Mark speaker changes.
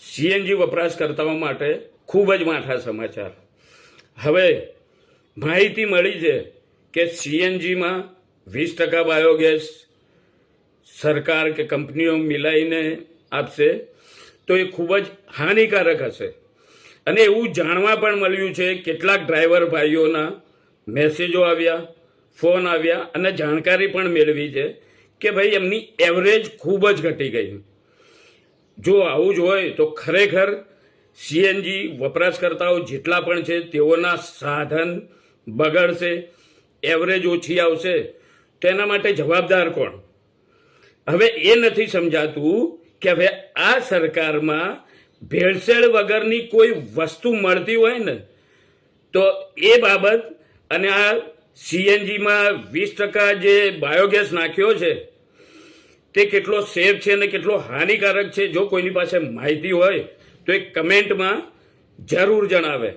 Speaker 1: CNG વપરાશકર્તાઓ માટે ખૂબ જ માઠા સમાચાર. હવે માહિતી મળી છે કે સીએનજીમાં 20% બાયોગેસ સરકાર કે કંપનીઓ મિલાઈને આપશે, તો એ ખૂબ જ હાનિકારક હશે. અને એવું જાણવા પણ મળ્યું છે, કેટલાક ડ્રાઈવર ભાઈઓના મેસેજો આવ્યા, ફોન આવ્યા અને જાણકારી પણ મેળવી છે કે ભાઈ એમની એવરેજ ખૂબ જ ઘટી ગઈ. જો આવું જ હોય તો ખરેખર સીએનજી વપરાશકર્તાઓ જેટલા પણ છે તેઓના સાધન બગડશે, એવરેજ ઓછી આવશે. તેના માટે જવાબદાર કોણ? હવે એ નથી સમજાતું કે હવે આ સરકારમાં ભેળસેળ વગરની કોઈ વસ્તુ મળતી હોય ને તો એ બાબત અને આ સીએનજીમાં 20% જે બાયોગેસ નાખ્યો છે તે કેટલો સેફ છે અને કેટલો હાનિકારક છે, જો કોઈની પાસે માહિતી હોય તો એક કમેન્ટમાં જરૂર જણાવે.